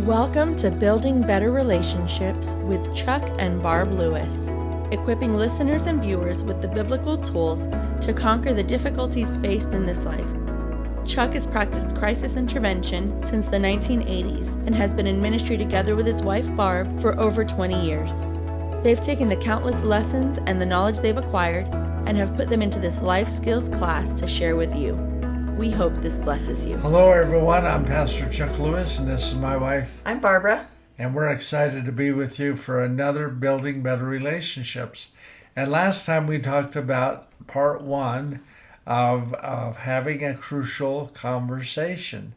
Welcome to Building Better Relationships with Chuck and Barb Lewis, equipping listeners and viewers with the biblical tools to conquer the difficulties faced in this life. Chuck has practiced crisis intervention since the 1980s and has been in ministry together with his wife Barb for over 20 years. They've taken the countless lessons and the knowledge they've acquired and have put them into this life skills class to share with you. We hope this blesses you. Hello everyone, I'm Pastor Chuck Lewis and this is my wife. I'm Barbara. And we're excited to be with you for another Building Better Relationships. And last time we talked about part one of having a crucial conversation.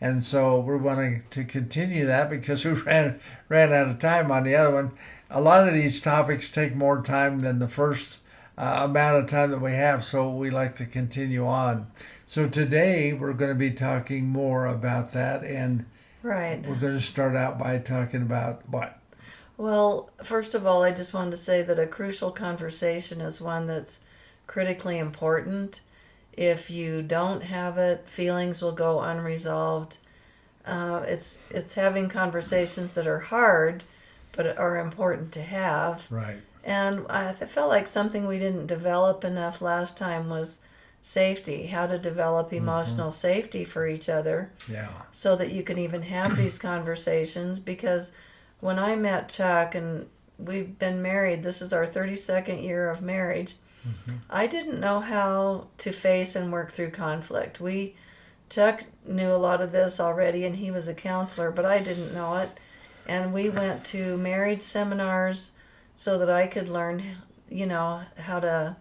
And so we're wanting to continue that because we ran out of time on the other one. A lot of these topics take more time than the first amount of time that we have, so we like to continue on. So today we're going to be talking more about that, and right. We're going to start out by talking about what? Well, first of all, I just wanted to say that a crucial conversation is one that's critically important. If you don't have it, feelings will go unresolved. It's having conversations that are hard, but are important to have. Right. And I felt like something we didn't develop enough last time was safety, how to develop emotional safety for each other. Yeah. So that you can even have these conversations. Because when I met Chuck, and we've been married, this is our 32nd year of marriage, I didn't know how to face and work through conflict. Chuck knew a lot of this already, and he was a counselor, but I didn't know it. And we went to marriage seminars so that I could learn, how to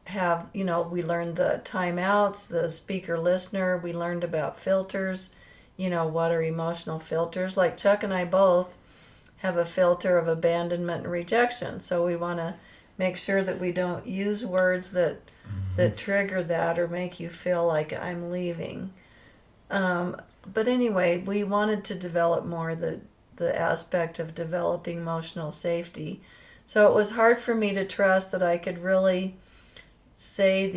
have, we learned the timeouts, the speaker listener. We learned about filters, what are emotional filters. Like Chuck and I both have a filter of abandonment and rejection. So we want to make sure that we don't use words that trigger that or make you feel like I'm leaving. But anyway, we wanted to develop more the aspect of developing emotional safety. So it was hard for me to trust that I could really say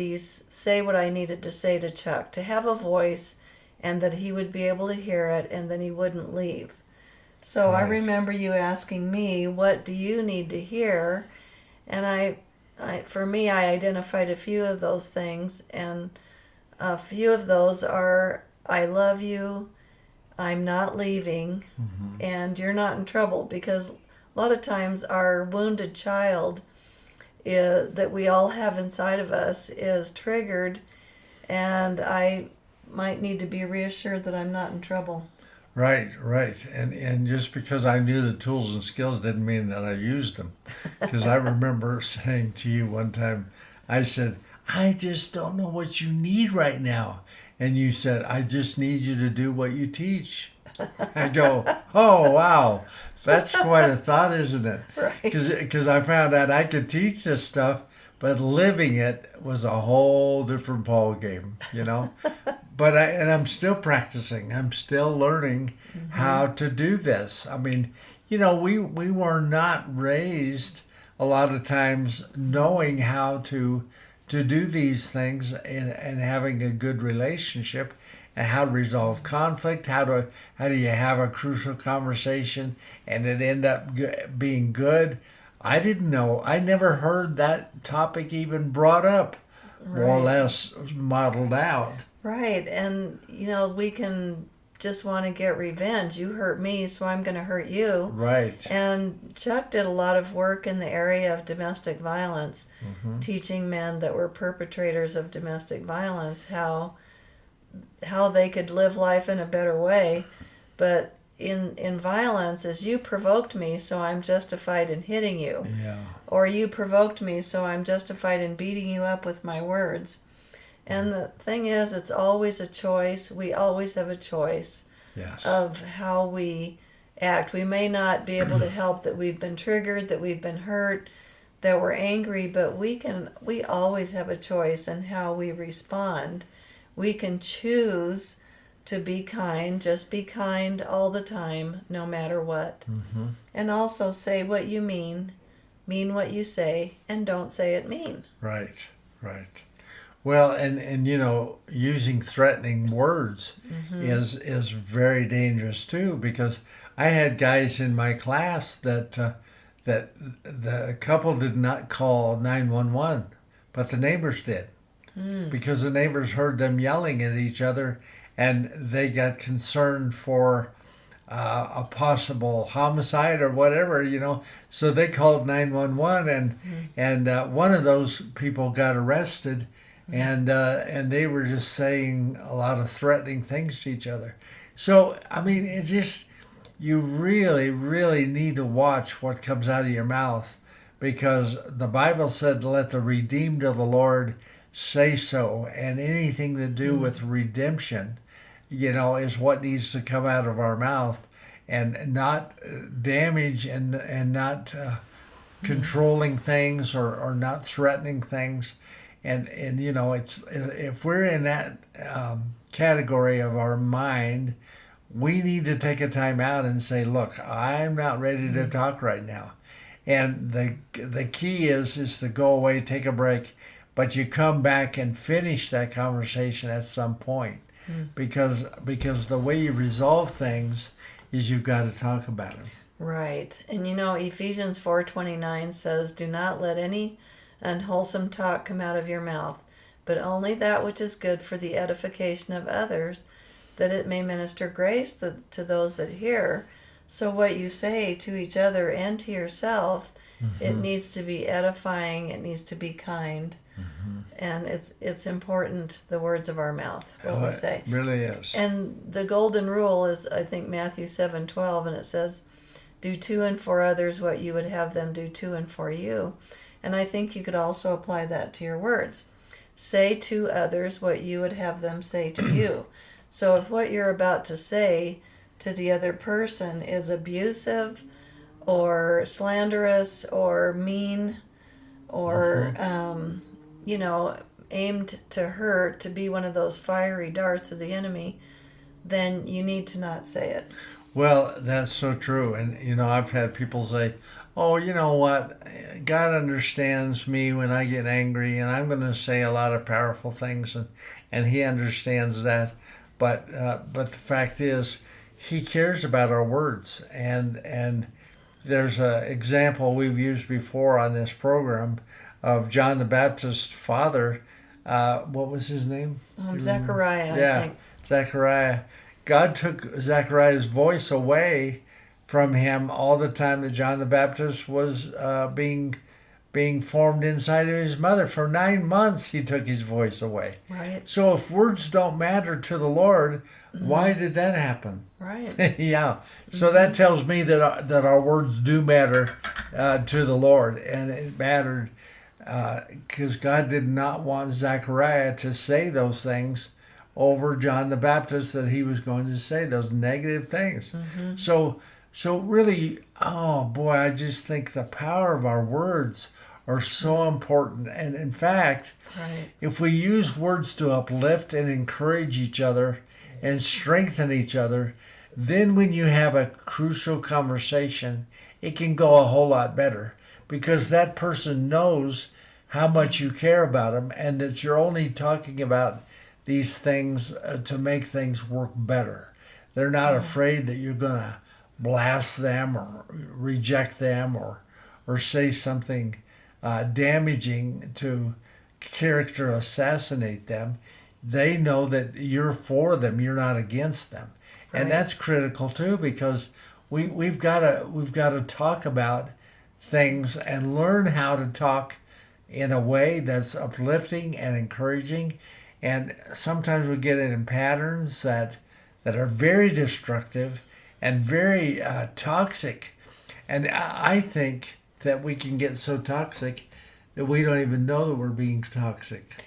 what I needed to say to Chuck, to have a voice and that he would be able to hear it and then he wouldn't leave. So Right. I remember you asking me, what do you need to hear? And I identified a few of those things, and a few of those are, I love you, I'm not leaving, and you're not in trouble. Because a lot of times our wounded child that we all have inside of us is triggered, and I might need to be reassured that I'm not in trouble. Right. And just because I knew the tools and skills didn't mean that I used them. Because I remember saying to you one time, I said, I just don't know what you need right now. And you said, I just need you to do what you teach. I go, oh, wow. That's quite a thought, isn't it? Right. Because I found out I could teach this stuff, but living it was a whole different ball game, But I'm still practicing. I'm still learning how to do this. I mean, we were not raised a lot of times knowing how to do these things and having a good relationship and how to resolve conflict. How do you have a crucial conversation and it end up being good? I didn't know. I never heard that topic even brought up, more or less modeled out. Right, and we can just want to get revenge. You hurt me, so I'm going to hurt you. Right. And Chuck did a lot of work in the area of domestic violence, teaching men that were perpetrators of domestic violence how they could live life in a better way. But in violence, is you provoked me, so I'm justified in hitting you. Yeah. Or you provoked me, so I'm justified in beating you up with my words. And the thing is, it's always a choice. We always have a choice of how we act. We may not be able to help that we've been triggered, that we've been hurt, that we're angry, but we always have a choice in how we respond. We can choose to be kind, just be kind all the time, no matter what. And also say what you mean what you say, and don't say it mean. Right. Well, and using threatening words is very dangerous too, because I had guys in my class that the couple did not call 911, but the neighbors did, because the neighbors heard them yelling at each other, and they got concerned for a possible homicide or whatever, So they called 911, and one of those people got arrested, and they were just saying a lot of threatening things to each other. So I mean, it just, you really, really need to watch what comes out of your mouth, because the Bible said, "Let the redeemed of the Lord say so," and anything to do with redemption, is what needs to come out of our mouth, and not damage, and not controlling things, or not threatening things. And it's, if we're in that category of our mind, we need to take a time out and say, look, I'm not ready to talk right now. And the key is to go away, take a break, but you come back and finish that conversation at some point. Because the way you resolve things is you've got to talk about them. Right. And Ephesians 4:29 says, "Do not let any unwholesome talk come out of your mouth, but only that which is good for the edification of others, that it may minister grace to those that hear." So what you say to each other and to yourself, it needs to be edifying, it needs to be kind. And it's important, the words of our mouth, what we say. It really is. And the golden rule is, I think, Matthew 7:12, and it says, "Do to and for others what you would have them do to and for you." And I think you could also apply that to your words. Say to others what you would have them say to you. So if what you're about to say to the other person is abusive or slanderous or mean or aimed to hurt, to be one of those fiery darts of the enemy, then you need to not say it. Well, that's so true. And, I've had people say, "Oh, you know what? God understands me when I get angry, and I'm going to say a lot of powerful things, and He understands that." But the fact is, He cares about our words. And there's an example we've used before on this program of John the Baptist's father. What was his name? Zechariah, Yeah, I think. Zechariah. God took Zechariah's voice away from him all the time that John the Baptist was being formed inside of his mother. For 9 months, He took his voice away. Right. So if words don't matter to the Lord, why did that happen? Right. Yeah. So that tells me that our words do matter to the Lord, and it mattered because God did not want Zechariah to say those things over John the Baptist, that he was going to say those negative things. So really, oh boy, I just think the power of our words are so important. And in fact, if we use words to uplift and encourage each other and strengthen each other, then when you have a crucial conversation, it can go a whole lot better, because that person knows how much you care about them, and that you're only talking about these things to make things work better. They're not afraid that you're going to blast them or reject them or say something damaging to character assassinate them. They know that you're for them, you're not against them. Right. And that's critical too, because we've got to talk about things and learn how to talk in a way that's uplifting and encouraging. And sometimes we get it in patterns that are very destructive and very toxic. And I think that we can get so toxic that we don't even know that we're being toxic.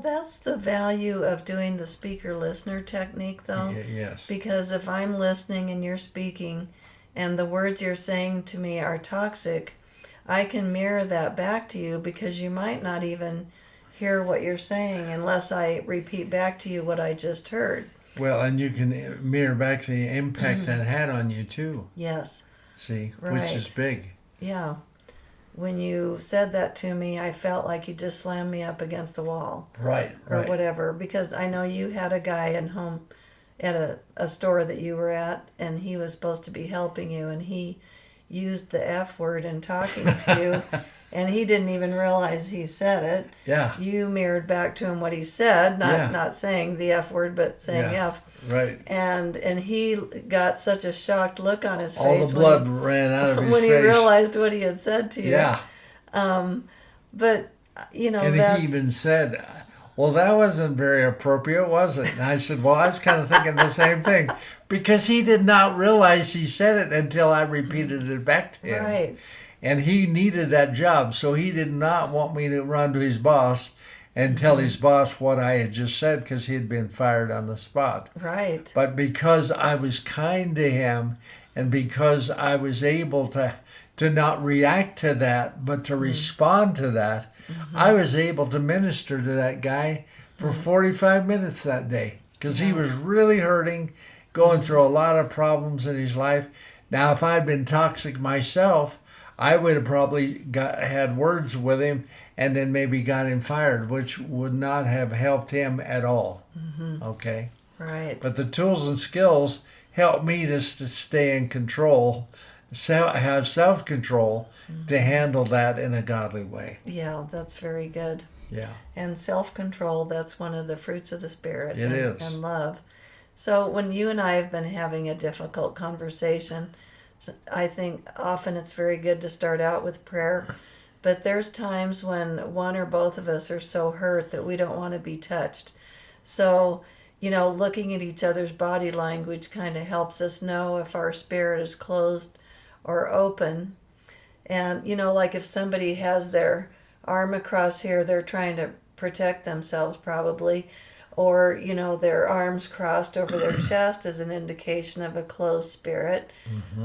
That's the value of doing the speaker-listener technique, though. Yes. Because if I'm listening and you're speaking, and the words you're saying to me are toxic, I can mirror that back to you, because you might not even hear what you're saying unless I repeat back to you what I just heard. Well, and you can mirror back the impact that had on you too. Yes. See, right. Which is big. Yeah. when you said that to me, I felt like you just slammed me up against the wall. Right. Or whatever. Because I know you had a guy at home at a store that you were at, and he was supposed to be helping you, and he used the F word in talking to you, and he didn't even realize he said it. Yeah. You mirrored back to him what he said, not saying the F word, but saying F. Right. And he got such a shocked look on his face. All the blood ran out of his face. When he realized what he had said to you. Yeah. But, and that's... he even said, well, that wasn't very appropriate, was it? And I said, well, I was kind of thinking the same thing. Because he did not realize he said it until I repeated it back to him. Right. And he needed that job, so he did not want me to run to his boss and tell his boss what I had just said, because he had been fired on the spot. Right. But because I was kind to him, and because I was able to not react to that, but to respond to that, I was able to minister to that guy for 45 minutes that day, because he was really hurting, going through a lot of problems in his life. Now, if I'd been toxic myself, I would have probably had words with him and then maybe got him fired, which would not have helped him at all. Okay? Right. But the tools and skills help me to stay in control, have self-control to handle that in a godly way. Yeah, that's very good. Yeah. And self-control, that's one of the fruits of the Spirit. It is. And love. So when you and I have been having a difficult conversation, I think often it's very good to start out with prayer. But there's times when one or both of us are so hurt that we don't want to be touched. So, looking at each other's body language kind of helps us know if our spirit is closed or open. And, like if somebody has their arm across here, they're trying to protect themselves probably. Or, their arms crossed over their chest is an indication of a closed spirit.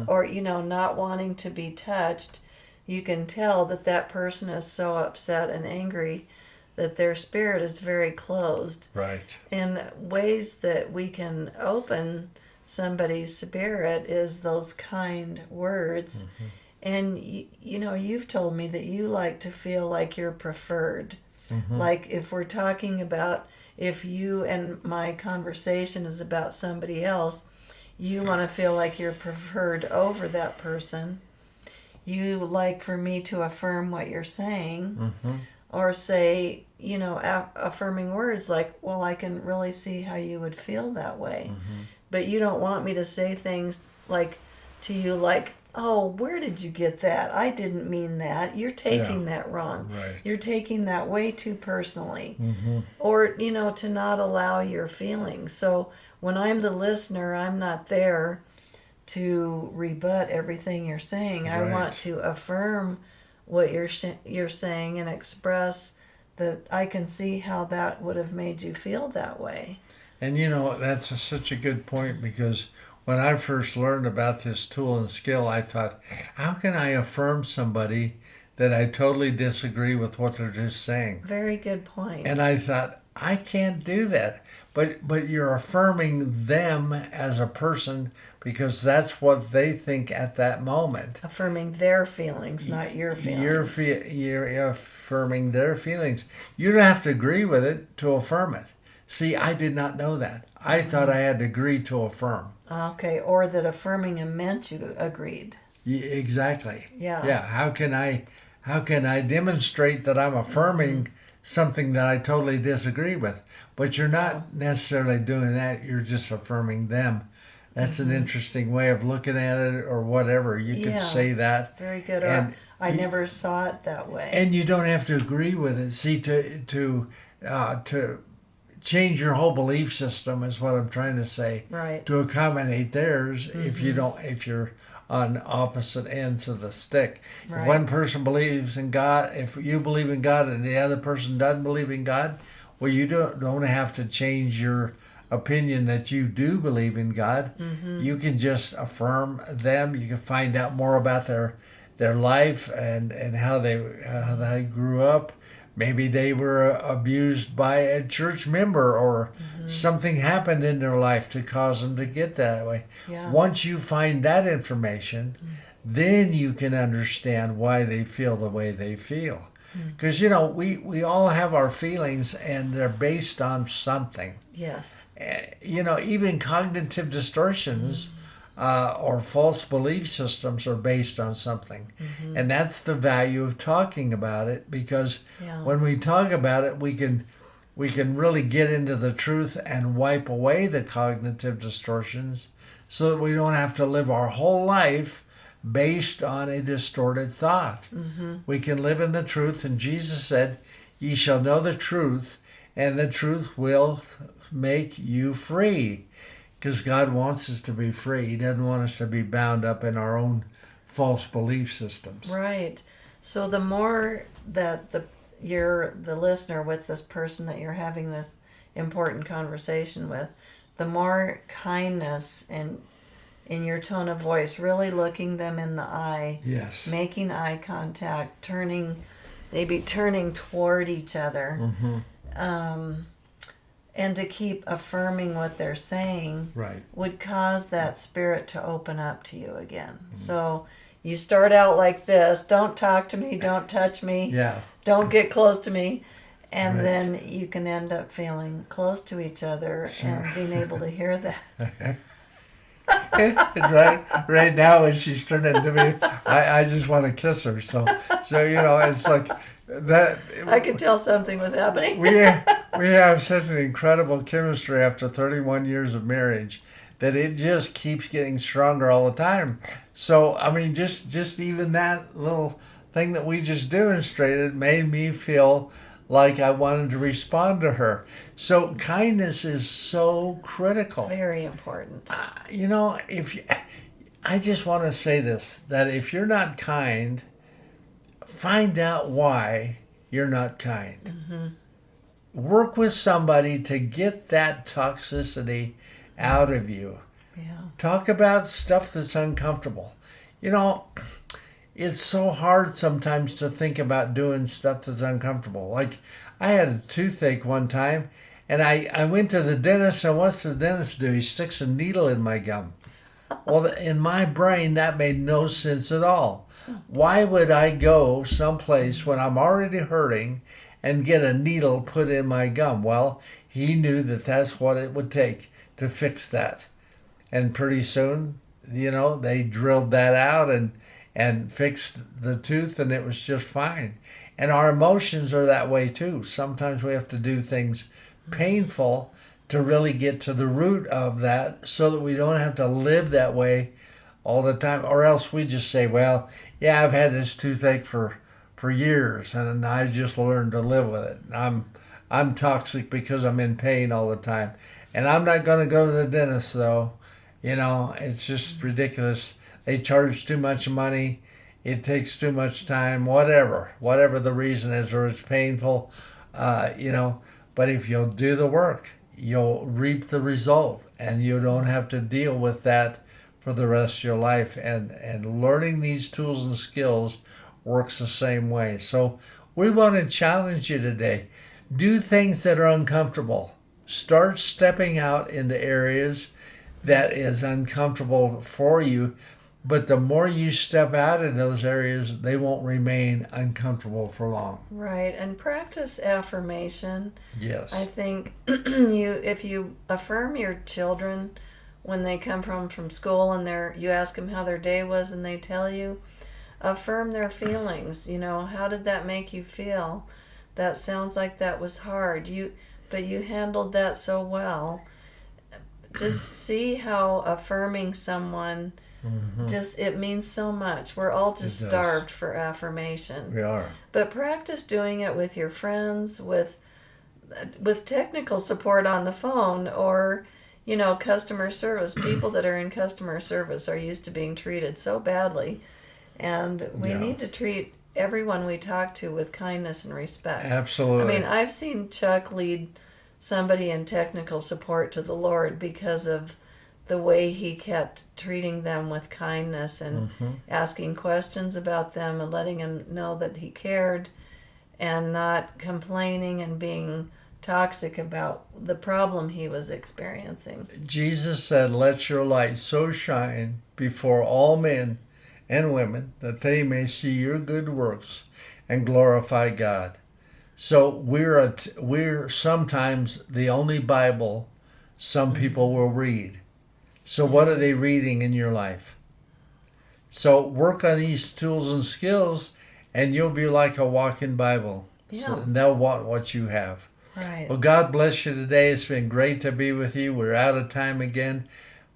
Or, not wanting to be touched. You can tell that that person is so upset and angry that their spirit is very closed. Right. And ways that we can open somebody's spirit is those kind words. And, you've told me that you like to feel like you're preferred. Like if we're talking about, if you and my conversation is about somebody else, you want to feel like you're preferred over that person. You like for me to affirm what you're saying, or say, affirming words like, well, I can really see how you would feel that way. But you don't want me to say things like to you like, oh, where did you get that? I didn't mean that. You're taking that wrong. Right. You're taking that way too personally. Or, to not allow your feelings. So when I'm the listener, I'm not there to rebut everything you're saying. Right. I want to affirm what you're saying and express that I can see how that would have made you feel that way. And that's such a good point, because when I first learned about this tool and skill, I thought, how can I affirm somebody that I totally disagree with what they're just saying? Very good point. And I thought, I can't do that. But you're affirming them as a person, because that's what they think at that moment. Affirming their feelings, not your feelings. You're affirming their feelings. You don't have to agree with it to affirm it. See, I did not know that. I thought I had to agree to affirm. Okay, or that affirming it meant you agreed. Exactly. Yeah. Yeah. How can I demonstrate that I'm affirming something that I totally disagree with? But you're not necessarily doing that. You're just affirming them. That's an interesting way of looking at it, or whatever. You could say that. Very good. And I never saw it that way. And you don't have to agree with it. See, to change your whole belief system is what I'm trying to say. Right. To accommodate theirs, if you're on opposite ends of the stick. Right. If one person believes in God, if you believe in God and the other person doesn't believe in God, well, you don't have to change your opinion that you do believe in God. You can just affirm them. You can find out more about their life and how they grew up. Maybe they were abused by a church member, or something happened in their life to cause them to get that way. Yeah. Once you find that information, then you can understand why they feel the way they feel. Because, you know, we all have our feelings, and they're based on something. Yes. You know, even cognitive distortions or false belief systems are based on something. And that's the value of talking about it, because when we talk about it, we can really get into the truth and wipe away the cognitive distortions, so that we don't have to live our whole life based on a distorted thought. We can live in the truth, and Jesus said, "Ye shall know the truth, and the truth will make you free." Because God wants us to be free. He doesn't want us to be bound up in our own false belief systems. Right. So the more that you're the listener with this person that you're having this important conversation with, the more kindness and in your tone of voice, really looking them in the eye, Yes. making eye contact, maybe turning toward each other, and to keep affirming what they're saying, Right. would cause that spirit to open up to you again. So you start out like this: don't talk to me, don't touch me, Yeah. don't get close to me. And Right. then you can end up feeling close to each other and being able to hear that. right now, when she's turning to me, I just want to kiss her. So you know, it's like that. I could tell something was happening. we have such an incredible chemistry after 31 years of marriage that it just keeps getting stronger all the time. So I mean, just even that little thing that we just demonstrated made me feel like I wanted to respond to her. So kindness is so critical. Very important. You know, I just want to say this, that if you're not kind, find out why you're not kind. Work with somebody to get that toxicity out of you. Yeah. Talk about stuff that's uncomfortable. You know, it's so hard sometimes to think about doing stuff that's uncomfortable. Like, I had a toothache one time, and I went to the dentist, and what's the dentist do? He sticks a needle in my gum. Well, in my brain, that made no sense at all. Why would I go someplace when I'm already hurting and get a needle put in my gum? Well, he knew that that's what it would take to fix that. And pretty soon, you know, they drilled that out and fixed the tooth, and it was just fine. And our emotions are that way too. Sometimes we have to do things painful to really get to the root of that, so that we don't have to live that way all the time. Or else we just say, well, yeah, I've had this toothache for years, and I've just learned to live with it. I'm toxic because I'm in pain all the time. And I'm not going to go to the dentist, though. You know, it's just ridiculous. They charge too much money. It takes too much time, whatever the reason is, or it's painful, you know. But if you'll do the work, you'll reap the result, and you don't have to deal with that for the rest of your life. And learning these tools and skills works the same way. So we want to challenge you today. Do things that are uncomfortable. Start stepping out into areas that is uncomfortable for you. But the more you step out in those areas, they won't remain uncomfortable for long. Right, and practice affirmation. Yes. I think if you affirm your children when they come from school and you ask them how their day was and they tell you, affirm their feelings. You know, how did that make you feel? That sounds like that was hard. But you handled that so well. Just see how affirming someone, it means so much. We're all just starved for affirmation. We are. But practice doing it with your friends, with technical support on the phone, or, you know, customer service. People that are in customer service are used to being treated so badly. And we need to treat everyone we talk to with kindness and respect. Absolutely. I mean, I've seen Chuck lead somebody in technical support to the Lord because of the way he kept treating them with kindness and asking questions about them and letting them know that he cared, and not complaining and being toxic about the problem he was experiencing. Jesus said, "Let your light so shine before all men and women, that they may see your good works and glorify God. So we're sometimes the only Bible some people will read. So what are they reading in your life? So work on these tools and skills, and you'll be like a walking Bible. Yeah. So they'll want what you have. Right. Well, God bless you today. It's been great to be with you. We're out of time again.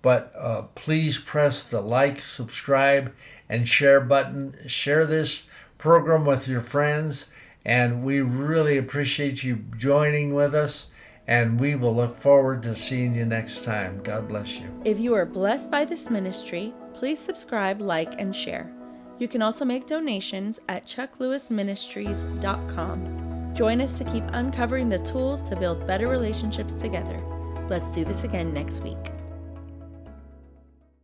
But please press the like, subscribe, and share button. Share this program with your friends. And we really appreciate you joining with us. And we will look forward to seeing you next time. God bless you. If you are blessed by this ministry, please subscribe, like, and share. You can also make donations at chucklewisministries.com. Join us to keep uncovering the tools to build better relationships together. Let's do this again next week.